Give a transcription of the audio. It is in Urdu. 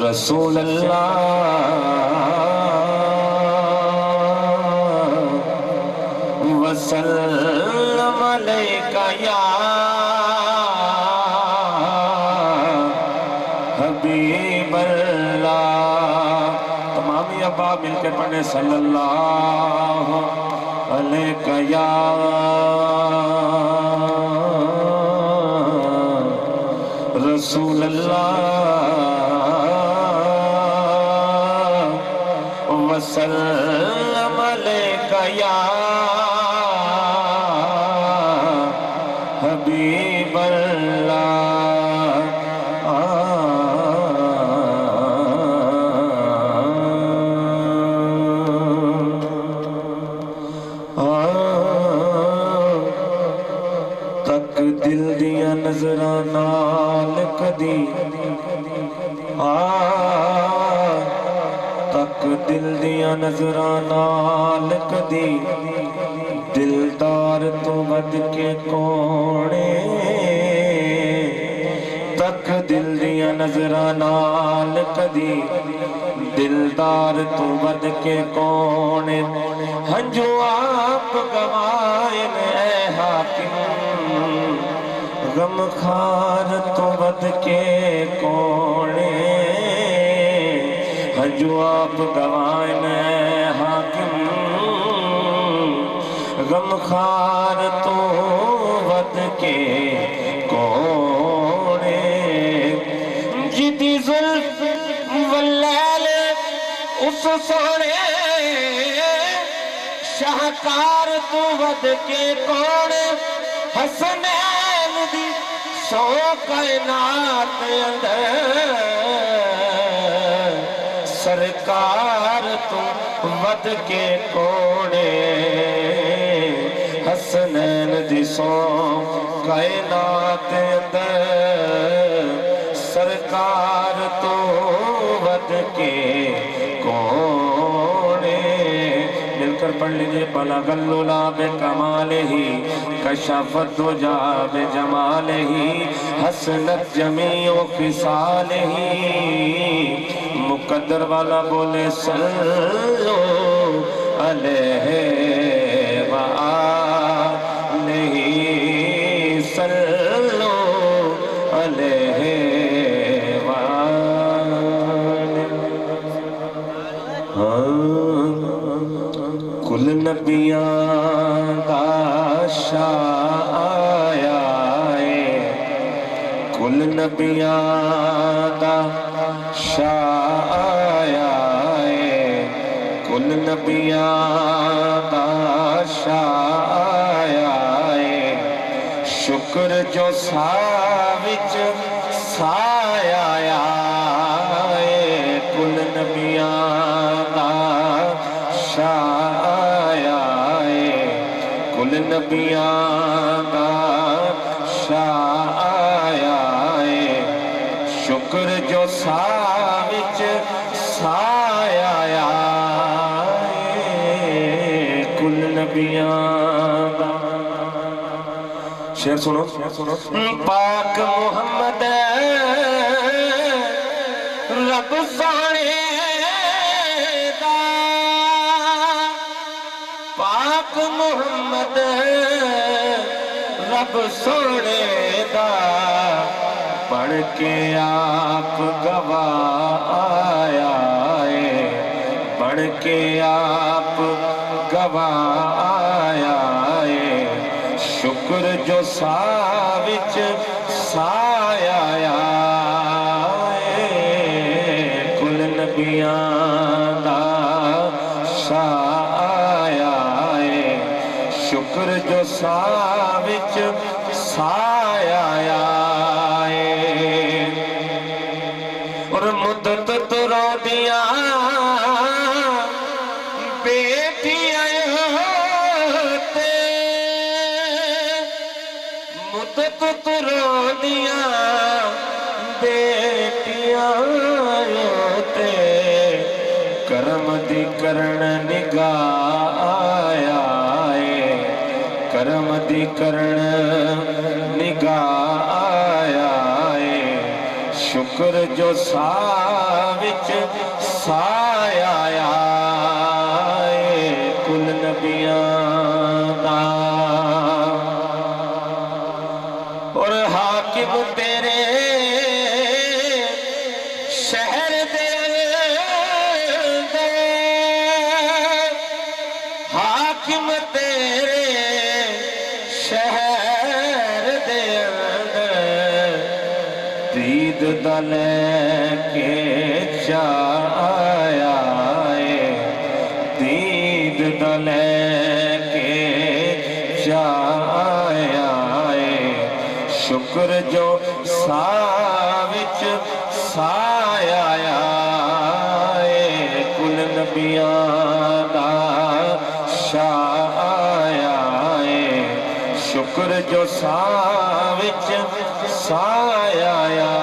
رسول اللہ وسلم علیکہ یا حبیب اللہ. تمام ابا مل کے پڑھیں صلی اللہ علیکہ یا رسول اللہ وسلم علیکہ یا حبیب اللہ. تک دل دیا نظراں نال کدی تک دل دیا نظراں نال کدی دلدار تو ود کے کونے. تک دل دیا نظراں نال کدی دلدار تو ود کے کونے. ہنجو آپ گوائے اے حاکم غم خار تو ود کے کونے. ہنجو آپ گوائن اے حاکم غم خار تو ود کے کونے. جدی زلف واللیل اس سونے شاہکار تو ود کے کونے. حسنین دی سو کائنات اندر سرکار تو ود کے کونے. حسنین دی سو کائنات اندر سرکار تو ود کے کونے. مل کر پڑھ لیجئے. بلغ العلا بکمالہ کشف الدجا بجمالہ حسنت جمیع خصالہ. مقدر والا بولے صلو علیہ وآلہ صلو علیہ وآلہ. کل نبیان دا شاہ آیا ہے. کل نبیان دا شاہ آیا ہے. کل نبیان دا شاہ آیا ہے. شکر جو ساوچ سایا ہے. کل نبیان دا شاہ آیا ہے. کل نبیان دا شاہ آیا ہے. شکر جو ساوچ سایا ہے. کل نبیان دا شعر سنو. پاک محمد رب سونے دا. پاک محمد رب سونے دا. پڑھ کے آپ گواہ آیا ہے. پڑھ کے آپ گواہ آیا ہے. شکر جو ساوچ سایا ہے. کل نبیان دا شاہ آیا ہے. شکر جو ساوچ سایا ہے. ਪੁੱਤਰੋਂ ਦੀਆਂ ਬੇਟੀਆਂ ਤੇ ਕਰਮ ਦੀ ਕਰਨ ਨਿਗਾਹ ਆਇਆ ਏ, ਕਰਮ ਦੀ ਕਰਨ ਨਿਗਾਹ ਆਇਆ ਏ। ਸ਼ੁਕਰ ਜੋ ਸਾਹ ਵਿੱਚ ਸਾਹ ਆਇਆ ਏ, ਕੁਲ ਨਬੀਆਂ ਦਾ। ਔਰ ਹਾਕਿਮ ਤੇਰੇ ਸ਼ਹਿਰ ਦੇ ਅੰਦਰ, ਹਾਕਿਮ ਤੇਰੇ ਸ਼ਹਿਰ ਦੇ ਅੰਦਰ ਦੀਦ ਦਾ ਲੈ ਕੇ ਆਇਆ ਏ, ਦੀਦ ਦਾ ਲੈ ਕੇ ਆਇਆ ਏ। ਸ਼ੁਕਰ ਜੋ ਸਾਹ ਵਿੱਚ ਸਾਹ ਆਇਆ ਏ, ਕੁਲ ਨਬੀਆਂ ਦਾ ਸ਼ਾਹ ਆਇਆ ਏ। ਸ਼ੁਕਰ ਜੋ ਸਾਹ ਵਿੱਚ ਸਾਹ ਆਇਆ